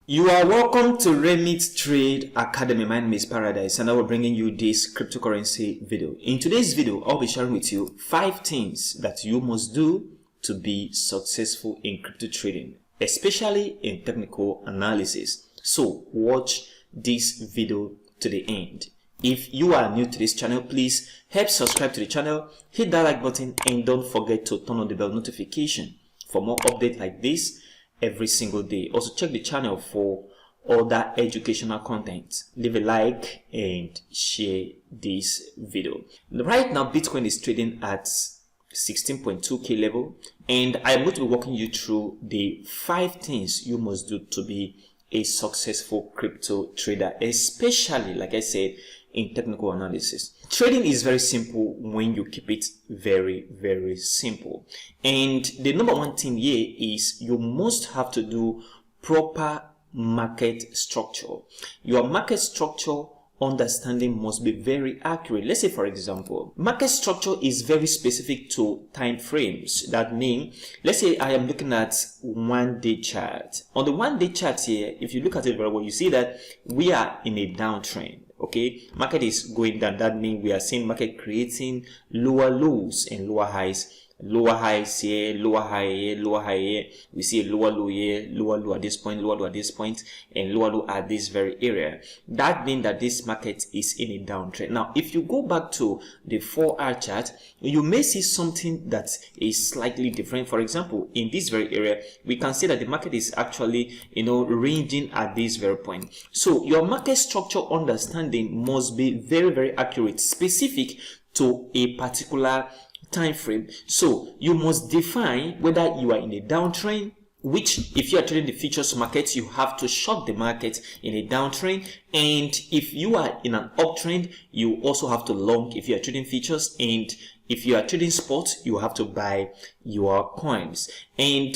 You are welcome to Remit Trade Academy. My name is Paradise and I will be bringing you this cryptocurrency video. In today's video, I'll be sharing with you 5 things that you must do to be successful in crypto trading, especially in technical analysis. So watch this video to the end. If you are new to this channel, please help subscribe to the channel, hit that like button, and don't forget to turn on the bell notification for more updates like this every single day. Also check the channel for other educational content. Leave a like and share this video. Right now Bitcoin is trading at 16.2k level, and I'm going to be walking you through the 5 things you must do to be a successful crypto trader, especially, like I said, in technical analysis. Trading is very simple when you keep it very simple. And the number one thing here is you must have to do proper market structure. Your market structure understanding must be very accurate. Let's say, for example, market structure is very specific to time frames. That means, let's say I am looking at 1-day chart. On the 1-day chart here, if you look at it very well, you see that we are in a downtrend. Okay, market is going down. That means we are seeing market creating lower lows and lower highs. Lower highs here, lower high here, lower high here. We see a lower low here, lower low at this point, lower low at this point, and lower low at this very area. That means that this market is in a downtrend. Now, if you go back to the 4-hour chart, you may see something that is slightly different. For example, in this very area, we can see that the market is actually, ranging at this very point. So your market structure understanding must be very accurate, specific to a particular time frame. So you must define whether you are in a downtrend, which if you are trading the futures market, you have to short the market in a downtrend, and if you are in an uptrend, you also have to long if you are trading futures, and if you are trading spot, you have to buy your coins. And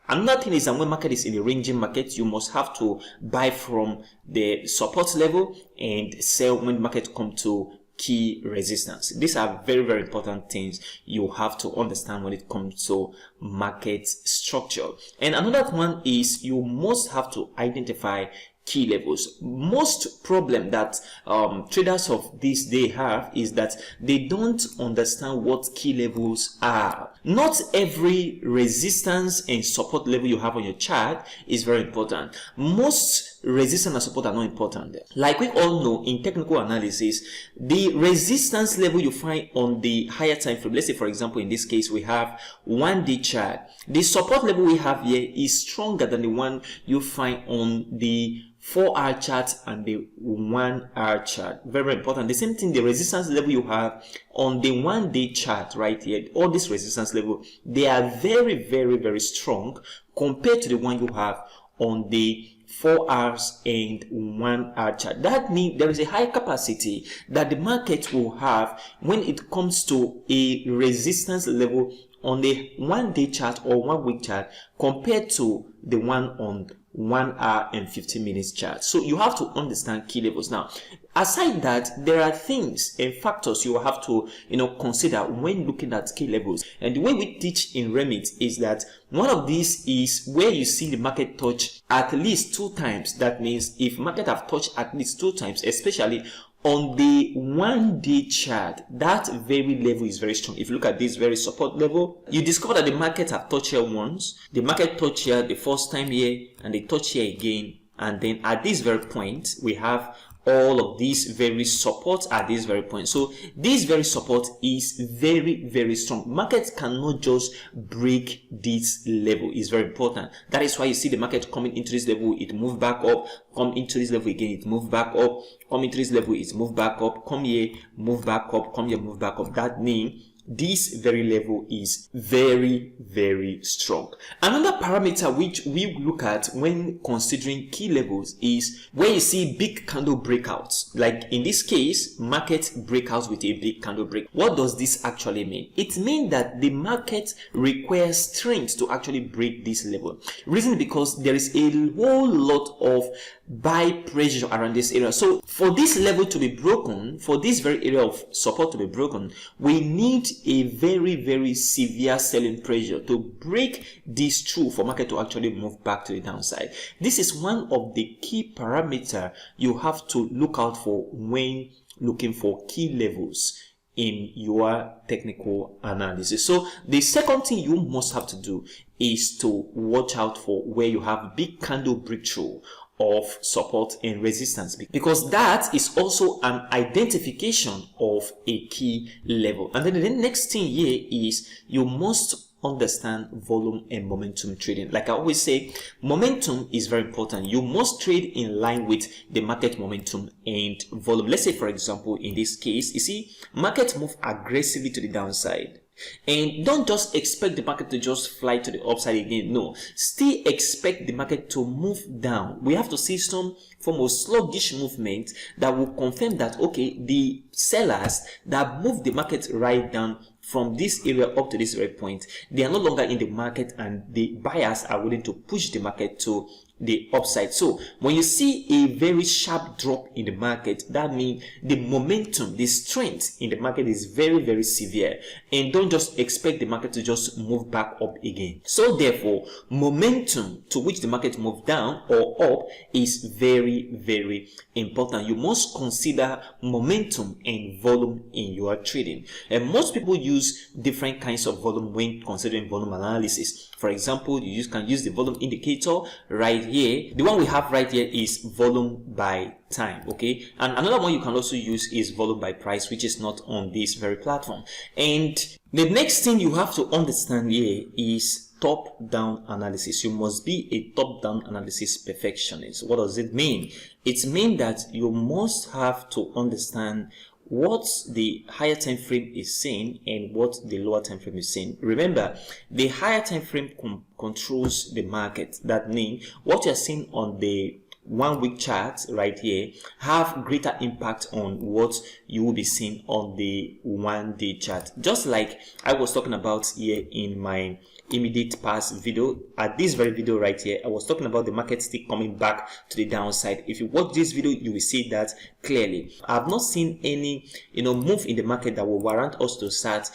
another thing is that when market is in a ranging market, you must have to buy from the support level and sell when market come to key resistance. These are very important things you have to understand when it comes to market structure. And another one is you must have to identify key levels. Most problem that traders of this day have is that they don't understand what key levels are. Not every resistance and support level you have on your chart is very important. Most resistance and support are not important. Like we all know in technical analysis, the resistance level you find on the higher time frame, let's say for example in this case we have 1-day chart, the support level we have here is stronger than the one you find on the 4-hour chart and the 1-hour chart. Very important. The same thing, the resistance level you have on the 1-day chart right here, all this resistance level, they are very strong compared to the one you have on the 4 hours and 1-hour chart. That means there is a high capacity that the market will have when it comes to a resistance level on the 1-day chart or 1-week chart compared to the one on 1 hour and 15 minutes chart. So you have to understand key levels. Now, aside that, there are things and factors you have to consider when looking at key levels. And the way we teach in Remit is that one of these is where you see the market touch at least 2 times. That means if market have touched at least 2 times, especially on the 1-day chart, that very level is very strong. If you look at this very support level, you discover that the market have touched here once, the market touched here the first time here, and they touch here again, and then at this very point we have all of these very support at this very point. So this very support is very strong. Market cannot just break this level. It's very important. That is why you see the market coming into this level, it move back up, come into this level again, it move back up, come into this level, it move back up, come here, move back up, come here, move back up. That means this very level is very strong. Another parameter which we look at when considering key levels is where you see big candle breakouts. Like in this case, market breakouts with a big candle break. What does this actually mean? It means that the market requires strength to actually break this level. Reason because there is a whole lot of buy pressure around this area. So for this level to be broken, for this very area of support to be broken, we need a very severe selling pressure to break this through for market to actually move back to the downside. This is one of the key parameters you have to look out for when looking for key levels in your technical analysis. So the second thing you must have to do is to watch out for where you have big candle breakthrough of support and resistance, because that is also an identification of a key level. And then the next thing here is you must understand volume and momentum trading. Like I always say, momentum is very important. You must trade in line with the market momentum and volume. Let's say, for example, in this case, you see, market move aggressively to the downside. And don't just expect the market to just fly to the upside again. No, still expect the market to move down. We have to see some form of sluggish movement that will confirm that, okay, the sellers that move the market right down from this area up to this very point, they are no longer in the market, and the buyers are willing to push the market to the upside. So when you see a very sharp drop in the market, that means the momentum, the strength in the market is very severe, and don't just expect the market to just move back up again. So therefore, momentum to which the market move down or up is very important. You must consider momentum and volume in your trading, and most people use different kinds of volume when considering volume analysis. For example, you can use the volume indicator right here. The one we have right here is volume by time, okay? And another one you can also use is volume by price, which is not on this very platform. And the next thing you have to understand here is top-down analysis. You must be a top-down analysis perfectionist. What does it mean? It means that you must have to understand what the higher time frame is saying and what the lower time frame is saying. Remember, the higher time frame controls the market. That means what you're seeing on the 1 week chart right here have greater impact on what you will be seeing on the 1 day chart. Just like I was talking about here in my immediate past video, at this very video right here, I was talking about the market still coming back to the downside. If you watch this video, you will see that clearly. I have not seen any move in the market that will warrant us to start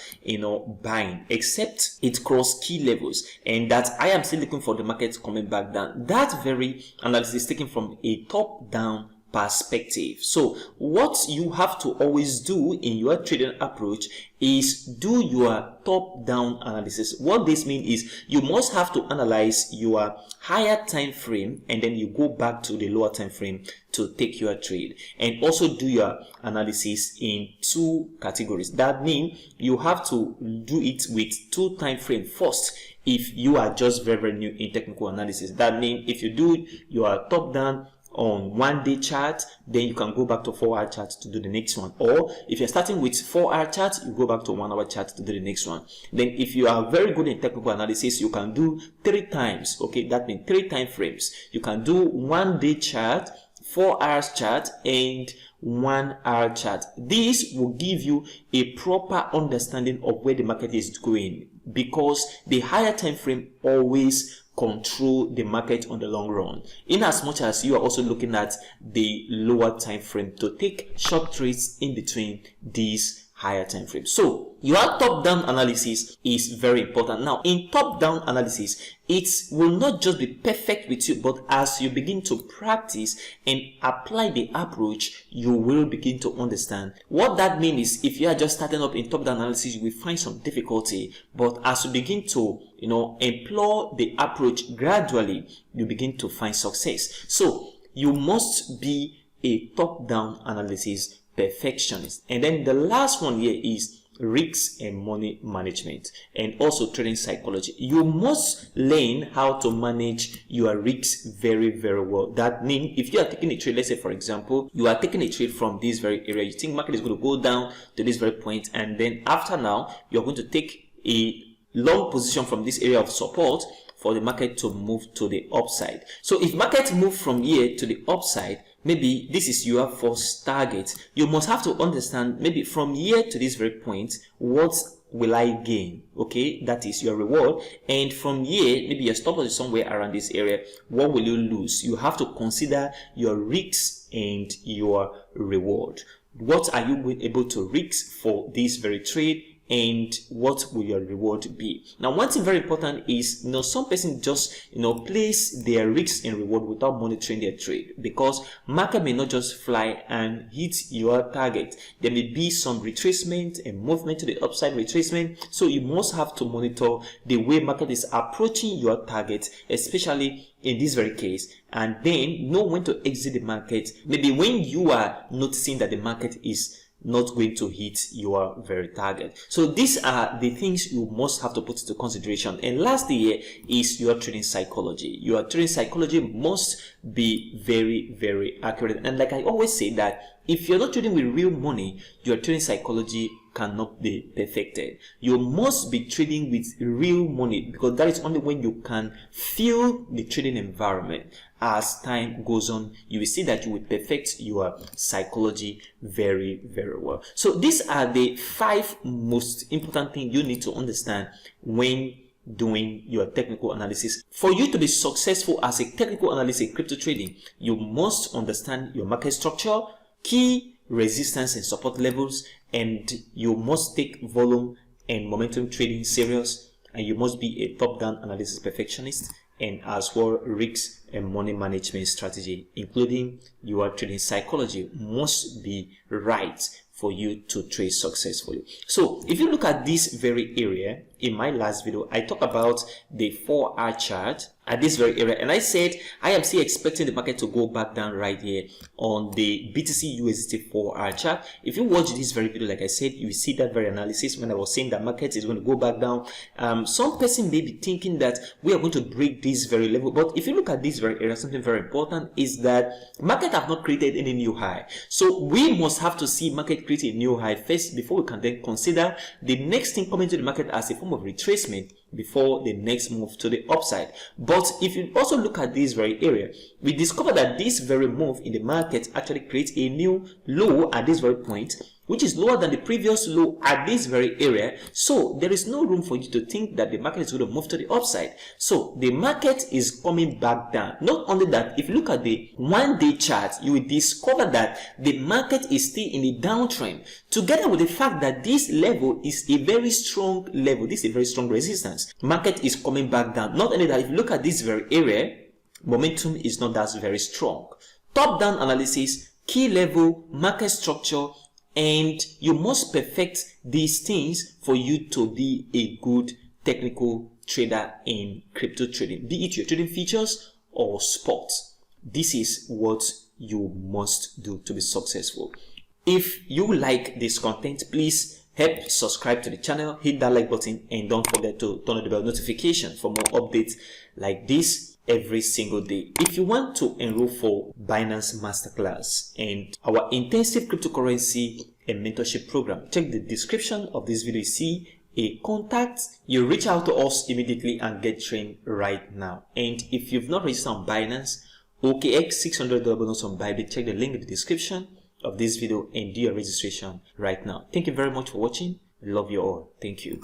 buying, except it crossed key levels, and that I am still looking for the market coming back down. That very analysis is taken from a top-down perspective. So what you have to always do in your trading approach is do your top-down analysis. What this means is you must have to analyze your higher time frame, and then you go back to the lower time frame to take your trade, and also do your analysis in 2 categories. That means you have to do it with 2 time frame first. If you are just very new in technical analysis, that means if you do your top-down on 1 day chart, then you can go back to 4-hour chart to do the next one. Or if you're starting with 4-hour chart, you go back to 1 hour chart to do the next one. Then if you are very good in technical analysis, you can do 3 times. Okay, that means 3 time frames. You can do 1 day chart, 4-hour chart, and 1 hour chart. This will give you a proper understanding of where the market is going, because the higher time frame always control the market on the long run, in as much as you are also looking at the lower time frame to take short trades in between these higher time frames. So your top-down analysis is very important. Now, in top-down analysis, it will not just be perfect with you, but as you begin to practice and apply the approach, you will begin to understand. What that means is, if you are just starting up in top-down analysis, you will find some difficulty, but as you begin to employ the approach gradually, you begin to find success. So you must be a top-down analysis perfectionist. And then the last one here is risks and money management, and also trading psychology. You must learn how to manage your risks very well. That means if you are taking a trade, let's say for example, you are taking a trade from this very area, you think market is going to go down to this very point, and then after now you're going to take a long position from this area of support for the market to move to the upside. So if market move from here to the upside, maybe this is your first target. You must have to understand, maybe from here to this very point, what will I gain? Okay, that is your reward. And from here, maybe your stop loss is somewhere around this area. What will you lose? You have to consider your risks and your reward. What are you able to risk for this very trade? and what will your reward be? Now, one thing very important is, some person just, place their risks and reward without monitoring their trade, because market may not just fly and hit your target. There may be some retracement and movement to the upside retracement. So you must have to monitor the way market is approaching your target, especially in this very case, and then know when to exit the market. Maybe when you are noticing that the market is not going to hit your very target. So these are the things you must have to put into consideration. And lastly here is your trading psychology. Your trading psychology must be very, very accurate. And like I always say, that if you're not trading with real money, your trading psychology cannot be perfected. You must be trading with real money, because that is only when you can feel the trading environment. As time goes on, you will see that you will perfect your psychology very, very well. So these are the 5 most important things you need to understand when doing your technical analysis. For you to be successful as a technical analyst in crypto trading, you must understand your market structure, key resistance and support levels, and you must take volume and momentum trading serious, and you must be a top-down analysis perfectionist, and as well risks and money management strategy, including your trading psychology, must be right for you to trade successfully. So if you look at this very area, in my last video I talked about the 4-hour chart at this very area, and I said I am still expecting the market to go back down right here on the BTC USDT 4-hour chart. If you watch this very video, like I said, you will see that very analysis when I was saying that market is going to go back down. Some person may be thinking that we are going to break this very level, but if you look at this very area, something very important is that market have not created any new high. So we must have to see market create a new high first before we can then consider the next thing coming to the market as a form of retracement before the next move to the upside. But if you also look at this very area, we discover that this very move in the market actually creates a new low at this very point, which is lower than the previous low at this very area. So there is no room for you to think that the market is going to move to the upside. So the market is coming back down. Not only that, if you look at the 1-day chart, you will discover that the market is still in a downtrend, together with the fact that this level is a very strong level. This is a very strong resistance. Market is coming back down. Not only that, if you look at this very area, momentum is not that very strong. Top-down analysis, key level, market structure, and you must perfect these things for you to be a good technical trader in crypto trading, be it you're trading futures or spot. This is what you must do to be successful. If you like this content, please help subscribe to the channel, hit that like button, and don't forget to turn on the bell notification for more updates like this every single day. If you want to enroll for Binance Masterclass and our intensive cryptocurrency and mentorship program, check the description of this video. You see a contact, you reach out to us immediately and get trained right now. And if you've not registered on Binance, OKX $600 bonus on Bybit, check the link in the description of this video and do your registration right now. Thank you very much for watching. Love you all. Thank you.